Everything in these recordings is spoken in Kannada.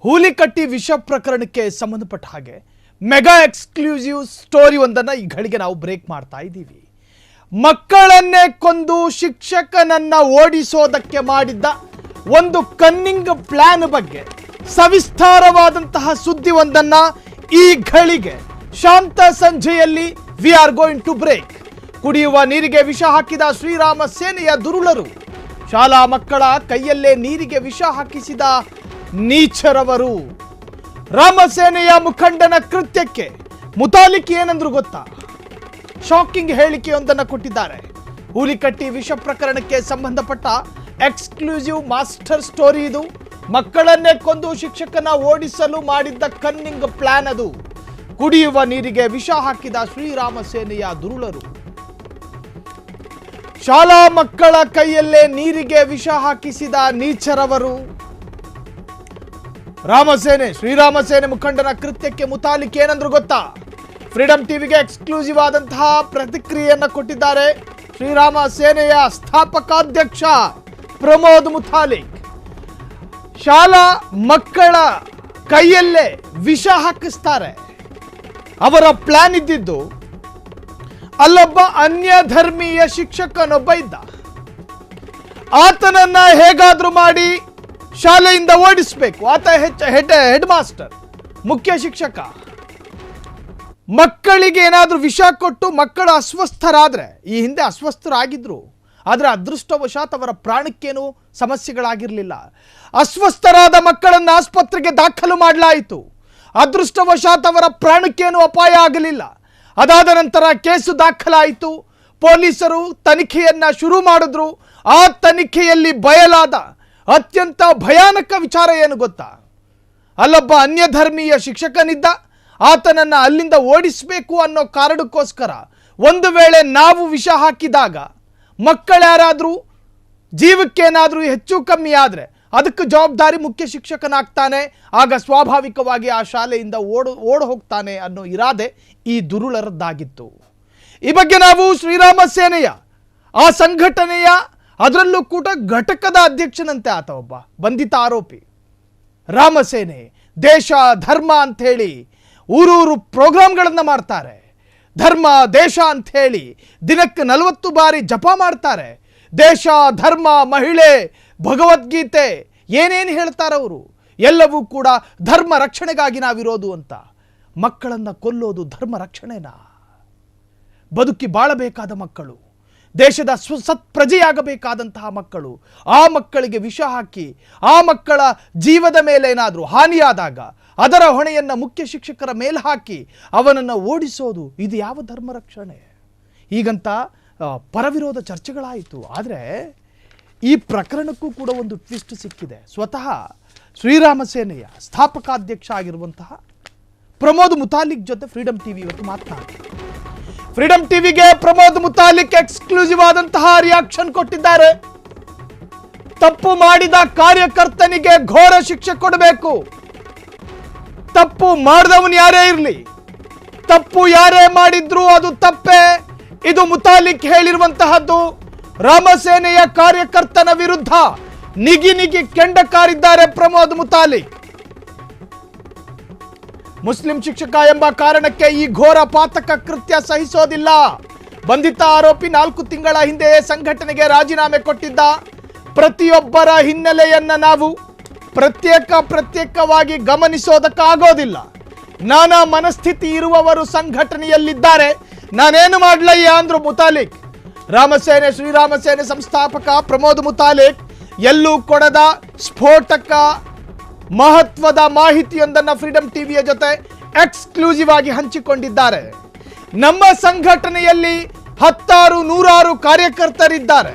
ಹೂಲಿಕಟ್ಟಿ ವಿಷ ಪ್ರಕರಣಕ್ಕೆ ಸಂಬಂಧಪಟ್ಟ ಹಾಗೆ ಮೆಗಾ ಎಕ್ಸ್ಕ್ಲೂಸಿವ್ ಸ್ಟೋರಿ ಒಂದನ್ನು ಈ ಘಳಿಗೆ ನಾವು ಬ್ರೇಕ್ ಮಾಡ್ತಾ ಇದ್ದೀವಿ. ಮಕ್ಕಳನ್ನೇ ಕೊಂದು ಶಿಕ್ಷಕನನ್ನ ಓಡಿಸೋದಕ್ಕೆ ಮಾಡಿದ್ದ ಒಂದು ಕನ್ನಿಂಗ್ ಪ್ಲಾನ್ ಬಗ್ಗೆ ಸವಿಸ್ತಾರವಾದಂತಹ ಸುದ್ದಿ ಒಂದನ್ನ ಈ ಘಳಿಗೆ ಶಾಂತ ಸಂಜೆಯಲ್ಲಿ we are going to break. ಕುಡಿಯುವ ನೀರಿಗೆ ವಿಷ ಹಾಕಿದ ಶ್ರೀರಾಮ ಸೇನೆಯ ದುರುಳರು, ಶಾಲಾ ಮಕ್ಕಳ ಕೈಯಲ್ಲೇ ನೀರಿಗೆ ವಿಷ ಹಾಕಿಸಿದ ನೀಚರವರು. ರಾಮಸೇನೆಯ ಮುಖಂಡನ ಕೃತ್ಯಕ್ಕೆ ಮುತಾಲಿಕ್ ಏನಂದ್ರು ಗೊತ್ತಾ? ಶಾಕಿಂಗ್ ಹೇಳಿಕೆಯೊಂದನ್ನು ಕೊಟ್ಟಿದ್ದಾರೆ. ಹೂಲಿಕಟ್ಟಿ ವಿಷ ಪ್ರಕರಣಕ್ಕೆ ಸಂಬಂಧಪಟ್ಟ ಎಕ್ಸ್ಕ್ಲೂಸಿವ್ ಮಾಸ್ಟರ್ ಸ್ಟೋರಿ ಇದು. ಮಕ್ಕಳನ್ನೇ ಕೊಂದು ಶಿಕ್ಷಕನ ಓಡಿಸಲು ಮಾಡಿದ್ದ ಕನ್ನಿಂಗ್ ಪ್ಲಾನ್ ಅದು. ಕುಡಿಯುವ ನೀರಿಗೆ ವಿಷ ಹಾಕಿದ ಶ್ರೀರಾಮ ಸೇನೆಯ ದುರುಳರು, ಶಾಲಾ ಮಕ್ಕಳ ಕೈಯಲ್ಲೇ ನೀರಿಗೆ ವಿಷ ಹಾಕಿಸಿದ ನೀಚರವರು. ಶ್ರೀರಾಮ ಸೇನೆ ಮುಖಂಡನ ಕೃತ್ಯಕ್ಕೆ ಮುತಾಲಿಕ್ ಏನಂದ್ರು ಗೊತ್ತಾ? ಫ್ರೀಡಂ ಟಿವಿಗೆ ಎಕ್ಸ್ಕ್ಲೂಸಿವ್ ಆದಂತಹ ಪ್ರತಿಕ್ರಿಯೆಯನ್ನ ಕೊಟ್ಟಿದ್ದಾರೆ ಶ್ರೀರಾಮ ಸೇನೆಯ ಸ್ಥಾಪಕಾಧ್ಯಕ್ಷ ಪ್ರಮೋದ್ ಮುತಾಲಿಕ್. ಶಾಲಾ ಮಕ್ಕಳ ಕೈಯಲ್ಲೇ ವಿಷ ಹಾಕಿಸ್ತಾರೆ. ಅವರ ಪ್ಲಾನ್ ಇದ್ದಿದ್ದು, ಅಲ್ಲೊಬ್ಬ ಅನ್ಯ ಧರ್ಮೀಯ ಶಿಕ್ಷಕನೊಬ್ಬ ಇದ್ದ. ಆತನನ್ನ ಹೇಗಾದ್ರೂ ಮಾಡಿ ಶಾಲೆಯಿಂದ ಓಡಿಸಬೇಕು. ಆತ ಹೆಡ್ ಮಾಸ್ಟರ್, ಮುಖ್ಯ ಶಿಕ್ಷಕ. ಮಕ್ಕಳಿಗೆ ಏನಾದ್ರೂ ವಿಷ ಕೊಟ್ಟು ಮಕ್ಕಳು ಅಸ್ವಸ್ಥರಾದ್ರೆ, ಈ ಹಿಂದೆ ಅಸ್ವಸ್ಥರಾಗಿದ್ರು, ಆದರೆ ಅದೃಷ್ಟವಶಾತ್ ಅವರ ಪ್ರಾಣಕ್ಕೇನು ಸಮಸ್ಯೆಗಳಾಗಿರಲಿಲ್ಲ. ಅಸ್ವಸ್ಥರಾದ ಮಕ್ಕಳನ್ನು ಆಸ್ಪತ್ರೆಗೆ ದಾಖಲು ಮಾಡಲಾಯಿತು. ಅದೃಷ್ಟವಶಾತ್ ಅವರ ಪ್ರಾಣಕ್ಕೇನು ಅಪಾಯ ಆಗಲಿಲ್ಲ. ಅದಾದ ನಂತರ ಕೇಸು ದಾಖಲಾಯಿತು. ಪೊಲೀಸರು ತನಿಖೆಯನ್ನ ಶುರು ಮಾಡಿದ್ರು. ಆ ತನಿಖೆಯಲ್ಲಿ ಬಯಲಾದ ಅತ್ಯಂತ ಭಯಾನಕ ವಿಚಾರ ಏನು ಗೊತ್ತಾ? ಅಲ್ಲೊಬ್ಬ ಅನ್ಯ ಧರ್ಮೀಯ ಶಿಕ್ಷಕನಿದ್ದ. ಆತನನ್ನು ಅಲ್ಲಿಂದ ಓಡಿಸಬೇಕು ಅನ್ನೋ ಕಾರಣಕ್ಕೋಸ್ಕರ ಒಂದು ವೇಳೆ ನಾವು ವಿಷ ಹಾಕಿದಾಗ ಮಕ್ಕಳ್ಯಾರಾದರೂ ಜೀವಕ್ಕೇನಾದರೂ ಹೆಚ್ಚು ಕಮ್ಮಿ ಆದರೆ ಅದಕ್ಕೆ ಜವಾಬ್ದಾರಿ ಮುಖ್ಯ ಶಿಕ್ಷಕನಾಗ್ತಾನೆ. ಆಗ ಸ್ವಾಭಾವಿಕವಾಗಿ ಆ ಶಾಲೆಯಿಂದ ಓಡು ಹೋಗ್ತಾನೆ ಅನ್ನೋ ಇರಾದೆ ಈ ದುರುಳರದ್ದಾಗಿತ್ತು. ಈ ಬಗ್ಗೆ ನಾವು ಶ್ರೀರಾಮ ಸೇನೆಯ ಆ ಸಂಘಟನೆಯ, ಅದರಲ್ಲೂ ಕೂಡ ಘಟಕದ ಅಧ್ಯಕ್ಷನಂತೆ ಆತ ಒಬ್ಬ ಬಂಧಿತ ಆರೋಪಿ. ರಾಮಸೇನೆ ದೇಶ ಧರ್ಮ ಅಂಥೇಳಿ ಊರೂರು ಪ್ರೋಗ್ರಾಮ್ಗಳನ್ನು ಮಾಡ್ತಾರೆ. ಧರ್ಮ ದೇಶ ಅಂಥೇಳಿ ದಿನಕ್ಕೆ 40 ಬಾರಿ ಜಪ ಮಾಡ್ತಾರೆ. ದೇಶ ಧರ್ಮ ಮಹಿಳೆ ಭಗವದ್ಗೀತೆ ಏನೇನು ಹೇಳ್ತಾರವರು ಎಲ್ಲವೂ ಕೂಡ ಧರ್ಮ ರಕ್ಷಣೆಗಾಗಿ ನಾವಿರೋದು ಅಂತ. ಮಕ್ಕಳನ್ನು ಕೊಲ್ಲೋದು ಧರ್ಮ ರಕ್ಷಣೆನಾ? ಬದುಕಿ ಬಾಳಬೇಕಾದ ಮಕ್ಕಳು, ದೇಶದ ಸತ್ಪ್ರಜೆಯಾಗಬೇಕಾದಂತಹ ಮಕ್ಕಳು, ಆ ಮಕ್ಕಳಿಗೆ ವಿಷ ಹಾಕಿ ಆ ಮಕ್ಕಳ ಜೀವದ ಮೇಲೆ ಏನಾದರೂ ಹಾನಿಯಾದಾಗ ಅದರ ಹೊಣೆಯನ್ನು ಮುಖ್ಯ ಶಿಕ್ಷಕರ ಮೇಲೆ ಹಾಕಿ ಅವನನ್ನು ಓಡಿಸೋದು, ಇದು ಯಾವ ಧರ್ಮ ರಕ್ಷಣೆ? ಹೀಗಂತ ಪರವಿರೋಧ ಚರ್ಚೆಗಳಾಯಿತು. ಆದರೆ ಈ ಪ್ರಕರಣಕ್ಕೂ ಕೂಡ ಒಂದು ಟ್ವಿಸ್ಟ್ ಸಿಕ್ಕಿದೆ. ಸ್ವತಃ ಶ್ರೀರಾಮ ಸೇನೆಯ ಸ್ಥಾಪಕಾಧ್ಯಕ್ಷ ಆಗಿರುವಂತಹ ಪ್ರಮೋದ್ ಮುತಾಲಿಕ್ ಜೊತೆ ಫ್ರೀಡಂ ಟಿವಿ ಇವತ್ತು ಮಾತನಾಡಿ, ಫ್ರೀಡಂ ಟಿವಿಗೆ ಪ್ರಮೋದ್ ಮುತಾಲಿಕ್ ಎಕ್ಸ್ಕ್ಲೂಸಿವ್ ಆದಂತಹ ರಿಯಾಕ್ಷನ್ ಕೊಟ್ಟಿದ್ದಾರೆ. ತಪ್ಪು ಮಾಡಿದ ಕಾರ್ಯಕರ್ತನಿಗೆ ಘೋರ ಶಿಕ್ಷೆ ಕೊಡಬೇಕು. ತಪ್ಪು ಮಾಡಿದವನು ಯಾರೇ ಇರಲಿ, ತಪ್ಪು ಯಾರೇ ಮಾಡಿದ್ರು ಅದು ತಪ್ಪೇ. ಇದು ಮುತಾಲಿಕ್ ಹೇಳಿರುವಂತಹದ್ದು. ರಾಮಸೇನೆಯ ಕಾರ್ಯಕರ್ತನ ವಿರುದ್ಧ ನಿಗಿ ಕೆಂಡ ಕಾರಿದ್ದಾರೆ ಪ್ರಮೋದ್ ಮುತಾಲಿಕ್. ಮುಸ್ಲಿಂ ಶಿಕ್ಷಕ ಎಂಬ ಕಾರಣಕ್ಕೆ ಈ ಘೋರ ಪಾತಕ ಕೃತ್ಯ ಸಹಿಸೋದಿಲ್ಲ. ಬಂಧಿತ ಆರೋಪಿ 4 ತಿಂಗಳ ಹಿಂದೆಯೇ ಸಂಘಟನೆಗೆ ರಾಜೀನಾಮೆ ಕೊಟ್ಟಿದ್ದ. ಪ್ರತಿಯೊಬ್ಬರ ಹಿನ್ನೆಲೆಯನ್ನ ನಾವು ಪ್ರತ್ಯೇಕವಾಗಿ ಗಮನಿಸೋದಕ್ಕಾಗೋದಿಲ್ಲ. ನಾನಾ ಮನಸ್ಥಿತಿ ಇರುವವರು ಸಂಘಟನೆಯಲ್ಲಿದ್ದಾರೆ. ನಾನೇನು ಮಾಡ್ಲಯ್ಯ ಅಂದ್ರು ಮುತಾಲಿಕ್. ಶ್ರೀರಾಮ ಸೇನೆ ಸಂಸ್ಥಾಪಕ ಪ್ರಮೋದ್ ಮುತಾಲಿಕ್ ಎಲ್ಲೂ ಕೊಡದ ಸ್ಫೋಟಕ ಮಹತ್ವದ ಮಾಹಿತಿಯೊಂದನ್ನು ಫ್ರೀಡಂ ಟಿವಿಯ ಜೊತೆ ಎಕ್ಸ್ಕ್ಲೂಸಿವ್ ಆಗಿ ಹಂಚಿಕೊಂಡಿದ್ದಾರೆ. ನಮ್ಮ ಸಂಘಟನೆಯಲ್ಲಿ 10-100 ಕಾರ್ಯಕರ್ತರಿದ್ದಾರೆ.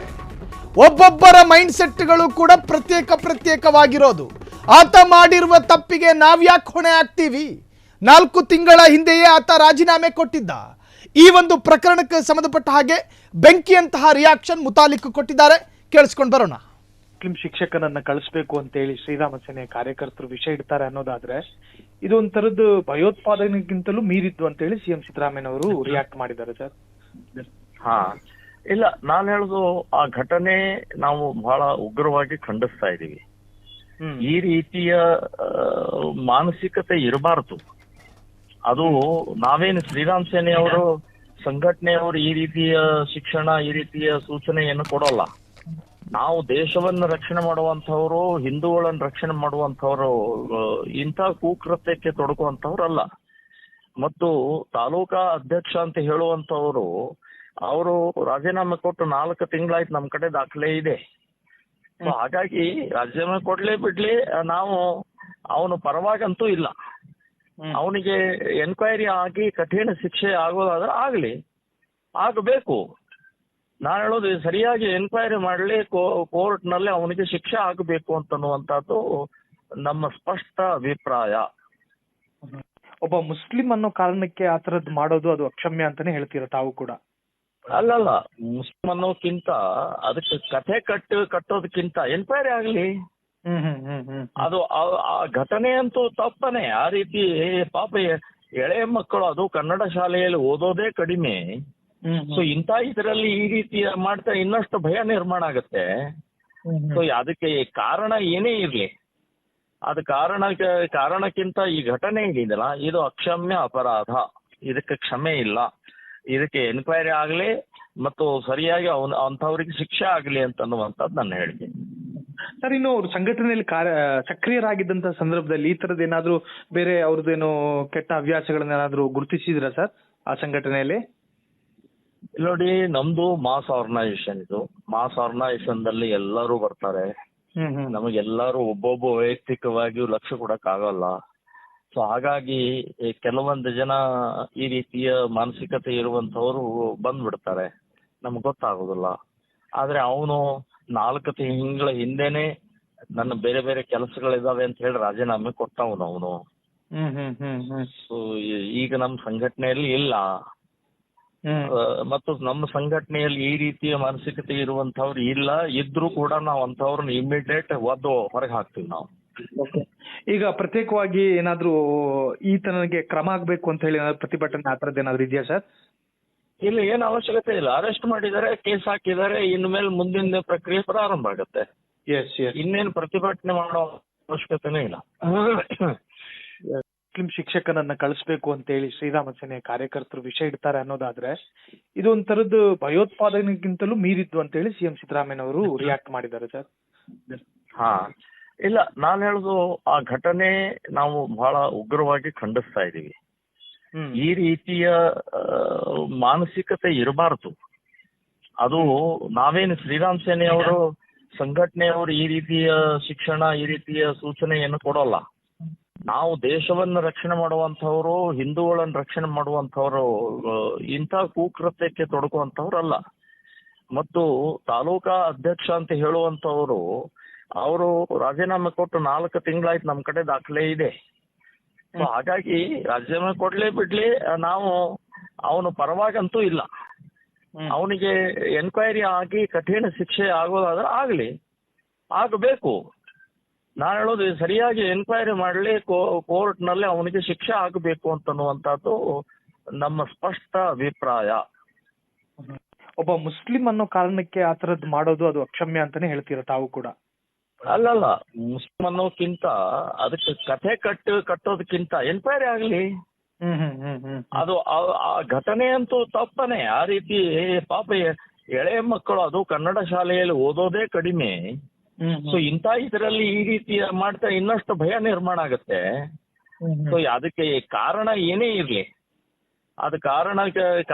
ಒಬ್ಬೊಬ್ಬರ ಮೈಂಡ್ ಸೆಟ್ಗಳು ಕೂಡ ಪ್ರತ್ಯೇಕವಾಗಿರೋದು. ಆತ ಮಾಡಿರುವ ತಪ್ಪಿಗೆ ನಾವ್ಯಾಕೆ ಹೊಣೆ ಆಗ್ತೀವಿ? 4 ತಿಂಗಳ ಹಿಂದೆಯೇ ಆತ ರಾಜೀನಾಮೆ ಕೊಟ್ಟಿದ್ದ. ಈ ಒಂದು ಪ್ರಕರಣಕ್ಕೆ ಸಂಬಂಧಪಟ್ಟ ಹಾಗೆ ಬೆಂಕಿಯಂತಹ ರಿಯಾಕ್ಷನ್ ಮುತಾಲಿಕ್ ಕೊಟ್ಟಿದ್ದಾರೆ. ಕೇಳಿಸ್ಕೊಂಡು ಬರೋಣ. ಮುಸ್ಲಿಂ ಶಿಕ್ಷಕನನ್ನ ಕಳಿಸ್ಬೇಕು ಅಂತ ಹೇಳಿ ಶ್ರೀರಾಮ ಸೇನೆಯ ಕಾರ್ಯಕರ್ತರು ವಿಷಯ ಇಡ್ತಾರೆ ಅನ್ನೋದಾದ್ರೆ ಇದು ಒಂಥರದ್ದು ಭಯೋತ್ಪಾದನೆಗಿಂತಲೂ ಮೀರಿದ್ದು ಅಂತ ಹೇಳಿ ಸಿಎಂ ಸಿದ್ದರಾಮಯ್ಯನವರು ರಿಯಾಕ್ಟ್ ಮಾಡಿದ್ದಾರೆ ಸರ್. ಹಾ, ಇಲ್ಲ, ನಾನು ಹೇಳುದು ಆ ಘಟನೆ ನಾವು ಬಹಳ ಉಗ್ರವಾಗಿ ಖಂಡಿಸ್ತಾ ಇದ್ದೀವಿ. ಈ ರೀತಿಯ ಮಾನಸಿಕತೆ ಇರಬಾರದು. ಅದು ನಾವೇನು ಶ್ರೀರಾಮ್ ಸೇನೆಯವರು ಸಂಘಟನೆಯವರು ಈ ರೀತಿಯ ಶಿಕ್ಷಣ ಈ ರೀತಿಯ ಸೂಚನೆಯನ್ನು ಕೊಡೋಲ್ಲ. ನಾವು ದೇಶವನ್ನು ರಕ್ಷಣೆ ಮಾಡುವಂತವ್ರು, ಹಿಂದೂಗಳನ್ನು ರಕ್ಷಣೆ ಮಾಡುವಂತವ್ರು ಇಂಥ ಕುಕೃತ್ಯಕ್ಕೆ ತೊಡಗುವಂತವ್ರಲ್ಲ. ಮತ್ತು ತಾಲೂಕಾ ಅಧ್ಯಕ್ಷ ಅಂತ ಹೇಳುವಂತವ್ರು ಅವರು ರಾಜೀನಾಮೆ ಕೊಟ್ಟು 4 ತಿಂಗಳಾಯ್ತು, ನಮ್ ಕಡೆ ದಾಖಲೆ ಇದೆ. ಸೊ ಹಾಗಾಗಿ ರಾಜೀನಾಮೆ ಕೊಡ್ಲೇ ಬಿಡ್ಲಿ, ನಾವು ಅವನು ಪರವಾಗಂತೂ ಇಲ್ಲ. ಅವನಿಗೆ ಎನ್ಕ್ವೈರಿ ಆಗಿ ಕಠಿಣ ಶಿಕ್ಷೆ ಆಗೋದಾದ್ರೆ ಆಗಬೇಕು. ನಾನು ಹೇಳೋದು ಸರಿಯಾಗಿ ಎನ್ಕ್ವೈರಿ ಮಾಡಲಿ, ಕೋರ್ಟ್ ನಲ್ಲಿ ಅವನಿಗೆ ಶಿಕ್ಷೆ ಆಗಬೇಕು ಅಂತನ್ನುವಂಥದ್ದು ನಮ್ಮ ಸ್ಪಷ್ಟ ಅಭಿಪ್ರಾಯ. ಒಬ್ಬ ಮುಸ್ಲಿಂ ಅನ್ನೋ ಕಾರಣಕ್ಕೆ ಆ ತರದ್ ಮಾಡೋದು ಅದು ಅಕ್ಷಮ್ಯ ಅಂತಾನೆ ಹೇಳ್ತೀರಾ ತಾವು ಕೂಡ? ಅಲ್ಲಲ್ಲ, ಮುಸ್ಲಿಂ ಅನ್ನೋಕ್ಕಿಂತ ಅದಕ್ಕೆ ಕಥೆ ಕಟ್ಟೋದಕ್ಕಿಂತ ಎನ್ಕ್ವೈರಿ ಆಗಲಿ. ಅದು ಆ ಘಟನೆ ಅಂತೂ ತಪ್ಪನೆ. ಆ ರೀತಿ ಪಾಪ ಎಳೆಯ ಮಕ್ಕಳು, ಅದು ಕನ್ನಡ ಶಾಲೆಯಲ್ಲಿ ಓದೋದೇ ಕಡಿಮೆ. ಸೊ ಇದರಲ್ಲಿ ಈ ರೀತಿ ಮಾಡ್ತಾ ಇನ್ನಷ್ಟು ಭಯ ನಿರ್ಮಾಣ ಆಗುತ್ತೆ. ಸೊ ಅದಕ್ಕೆ ಕಾರಣ ಏನೇ ಇರ್ಲಿ, ಅದು ಕಾರಣಕ್ಕಿಂತ ಈ ಘಟನೆ ಇದೆಯಲ್ಲ, ಇದು ಅಕ್ಷಮ್ಯ ಅಪರಾಧ. ಇದಕ್ಕೆ ಕ್ಷಮೆ ಇಲ್ಲ. ಇದಕ್ಕೆ ಎನ್ಕ್ವೈರಿ ಆಗ್ಲಿ ಮತ್ತು ಸರಿಯಾಗಿ ಅಂಥವ್ರಿಗೆ ಶಿಕ್ಷೆ ಆಗ್ಲಿ ಅಂತನ್ನುವಂಥದ್ದು ನನ್ನ ಹೇಳಿಕೆ. ಸರ್, ಇನ್ನು ಅವ್ರು ಸಂಘಟನೆಯಲ್ಲಿ ಸಕ್ರಿಯರಾಗಿದ್ದಂತ ಸಂದರ್ಭದಲ್ಲಿ ಈ ತರದ್ ಏನಾದ್ರು ಬೇರೆ ಅವ್ರದ್ದೇನೋ ಕೆಟ್ಟ ಹವ್ಯಾಸಗಳನ್ನೇನಾದ್ರೂ ಗುರುತಿಸಿದ್ರ ಸರ್ ಆ ಸಂಘಟನೆಯಲ್ಲಿ? ನೋಡಿ, ನಮ್ದು ಮಾಸ್ ಆರ್ಗನೈಸೇಷನ್. ಇದು ಮಾಸ್ ಆರ್ಗನೈಸೇಷನ್ ದಲ್ಲಿ ಎಲ್ಲರೂ ಬರ್ತಾರೆ. ನಮಗೆಲ್ಲರೂ ಒಬ್ಬೊಬ್ಬ ವೈಯಕ್ತಿಕವಾಗಿಯೂ ಲಕ್ಷ್ಯ ಕೊಡಕ್ ಆಗಲ್ಲ. ಸೊ ಹಾಗಾಗಿ ಕೆಲವೊಂದು ಜನ ಈ ರೀತಿಯ ಮಾನಸಿಕತೆ ಇರುವಂತವ್ರು ಬಂದ್ಬಿಡ್ತಾರೆ, ನಮ್ಗೆ ಗೊತ್ತಾಗೋದಿಲ್ಲ. ಆದ್ರೆ ಅವನು 4 ತಿಂಗಳ ಹಿಂದೆನೆ ನನ್ನ ಬೇರೆ ಬೇರೆ ಕೆಲಸಗಳಿದಾವೆ ಅಂತ ಹೇಳಿ ರಾಜೀನಾಮೆ ಕೊಟ್ಟವನು ಅವನು. ಸೊ ಈಗ ನಮ್ಮ ಸಂಘಟನೆಯಲ್ಲಿ ಇಲ್ಲ. ಮತ್ತು ನಮ್ಮ ಸಂಘಟನೆಯಲ್ಲಿ ಈ ರೀತಿಯ ಮಾನಸಿಕತೆ ಇರುವಂತವ್ರು ಇಲ್ಲ. ಇದ್ರೂ ಕೂಡ ನಾವು ಅಂತವ್ರನ್ನ ಇಮಿಡಿಯೇಟ್ ಹೊರಗೆ ಹಾಕ್ತೀವಿ ನಾವು. ಈಗ ಪ್ರತ್ಯೇಕವಾಗಿ ಏನಾದ್ರೂ ಈತನಿಗೆ ಕ್ರಮ ಆಗ್ಬೇಕು ಅಂತ ಹೇಳಿ ಪ್ರತಿಭಟನೆ ಆ ತರದ್ದು ಏನಾದ್ರು ಇದೆಯಾ ಸರ್? ಇಲ್ಲ, ಏನು ಅವಶ್ಯಕತೆ ಇಲ್ಲ. ಅರೆಸ್ಟ್ ಮಾಡಿದ್ದಾರೆ, ಕೇಸ್ ಹಾಕಿದ್ದಾರೆ, ಇನ್ಮೇಲೆ ಮುಂದಿನ ಪ್ರಕ್ರಿಯೆ ಪ್ರಾರಂಭ ಆಗುತ್ತೆ. ಇನ್ನೇನು ಪ್ರತಿಭಟನೆ ಮಾಡೋ ಅವಶ್ಯಕತೆನೇ ಇಲ್ಲ. ಮುಸ್ಲಿಂ ಶಿಕ್ಷಕನನ್ನ ಕಳಿಸ್ಬೇಕು ಅಂತ ಹೇಳಿ ಶ್ರೀರಾಮ ಸೇನೆ ಕಾರ್ಯಕರ್ತರು ವಿಷಯ ಇಡ್ತಾರೆ ಅನ್ನೋದಾದ್ರೆ ಇದು ಒಂಥರದ್ದು ಭಯೋತ್ಪಾದನೆಗಿಂತಲೂ ಮೀರಿದ್ದು ಅಂತ ಹೇಳಿ ಸಿಎಂ ಸಿದ್ದರಾಮಯ್ಯನವರು ರಿಯಾಕ್ಟ್ ಮಾಡಿದ್ದಾರೆ ಸರ್. ಹಾ, ಇಲ್ಲ, ನಾನು ಹೇಳುದು ಆ ಘಟನೆ ನಾವು ಬಹಳ ಉಗ್ರವಾಗಿ ಖಂಡಿಸ್ತಾ ಇದೀವಿ. ಈ ರೀತಿಯ ಮಾನಸಿಕತೆ ಇರಬಾರದು. ಅದು ನಾವೇನು ಶ್ರೀರಾಮ್ ಸೇನೆಯವರು ಸಂಘಟನೆಯವರು ಈ ರೀತಿಯ ಶಿಕ್ಷಣ ಈ ರೀತಿಯ ಸೂಚನೆಯನ್ನು ಕೊಡೋಲ್ಲ. ನಾವು ದೇಶವನ್ನು ರಕ್ಷಣೆ ಮಾಡುವಂತವ್ರು, ಹಿಂದೂಗಳನ್ನು ರಕ್ಷಣೆ ಮಾಡುವಂತವ್ರು ಇಂಥ ಕುಕೃತ್ಯಕ್ಕೆ ತೊಡಗುವಂತವ್ರಲ್ಲ. ಮತ್ತು ತಾಲೂಕಾ ಅಧ್ಯಕ್ಷ ಅಂತ ಹೇಳುವಂತವ್ರು ಅವರು ರಾಜೀನಾಮೆ ಕೊಟ್ಟು 4 ತಿಂಗಳಾಯ್ತು, ನಮ್ ಕಡೆ ದಾಖಲೆ ಇದೆ. ಸೊ ಹಾಗಾಗಿ ರಾಜೀನಾಮೆ ಕೊಡ್ಲೇ ಬಿಡ್ಲಿ, ನಾವು ಅವನು ಪರವಾಗಂತೂ ಇಲ್ಲ. ಅವನಿಗೆ ಎನ್ಕ್ವೈರಿ ಆಗಿ ಕಠಿಣ ಶಿಕ್ಷೆ ಆಗೋದಾದ್ರೆ ಆಗಬೇಕು. ನಾನು ಹೇಳೋದು ಸರಿಯಾಗಿ ಎನ್ಕ್ವೈರಿ ಮಾಡಲಿ, ಕೋರ್ಟ್ ನಲ್ಲಿ ಅವನಿಗೆ ಶಿಕ್ಷೆ ಆಗಬೇಕು ಅಂತನ್ನುವಂಥದ್ದು ನಮ್ಮ ಸ್ಪಷ್ಟ ಅಭಿಪ್ರಾಯ. ಒಬ್ಬ ಮುಸ್ಲಿಂ ಅನ್ನೋ ಕಾರಣಕ್ಕೆ ಆ ತರದ್ ಮಾಡೋದು ಅದು ಅಕ್ಷಮ್ಯ ಅಂತಾನೆ ಹೇಳ್ತೀರಾ ತಾವು ಕೂಡ? ಅಲ್ಲಲ್ಲ, ಮುಸ್ಲಿಂ ಅನ್ನೋಕ್ಕಿಂತ ಅದಕ್ಕೆ ಕಥೆ ಕಟ್ಟೋದಕ್ಕಿಂತ ಎನ್ಕ್ವೈರಿ ಆಗಲಿ. ಅದು ಆ ಘಟನೆ ಅಂತೂ ತಪ್ಪನೆ. ಆ ರೀತಿ ಪಾಪ ಎಳೆಯ ಮಕ್ಕಳು, ಅದು ಕನ್ನಡ ಶಾಲೆಯಲ್ಲಿ ಓದೋದೇ ಕಡಿಮೆ. ಸೊ ಇದರಲ್ಲಿ ಈ ರೀತಿ ಮಾಡ್ತಾ ಇನ್ನಷ್ಟು ಭಯ ನಿರ್ಮಾಣ ಆಗುತ್ತೆ. ಸೊ ಅದಕ್ಕೆ ಕಾರಣ ಏನೇ ಇರ್ಲಿ, ಅದು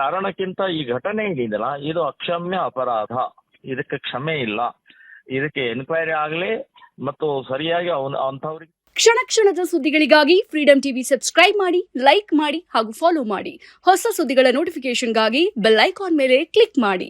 ಕಾರಣಕ್ಕಿಂತ ಈ ಘಟನೆ ಇದೆಯಲ್ಲ, ಇದು ಅಕ್ಷಮ್ಯ ಅಪರಾಧ. ಇದಕ್ಕೆ ಕ್ಷಮೆ ಇಲ್ಲ. ಇದಕ್ಕೆ ಎನ್ಕ್ವೈರಿ ಆಗ್ಲಿ ಮತ್ತು ಸರಿಯಾಗಿ ಅಂಥವ್ರಿಗೆ. ಕ್ಷಣ ಕ್ಷಣದ ಸುದ್ದಿಗಳಿಗಾಗಿ ಫ್ರೀಡಂ ಟಿವಿ ಸಬ್ಸ್ಕ್ರೈಬ್ ಮಾಡಿ, ಲೈಕ್ ಮಾಡಿ ಹಾಗೂ ಫಾಲೋ ಮಾಡಿ. ಹೊಸ ಸುದ್ದಿಗಳ ನೋಟಿಫಿಕೇಶನ್ಗಾಗಿ ಬೆಲ್ ಐಕಾನ್ ಮೇಲೆ ಕ್ಲಿಕ್ ಮಾಡಿ.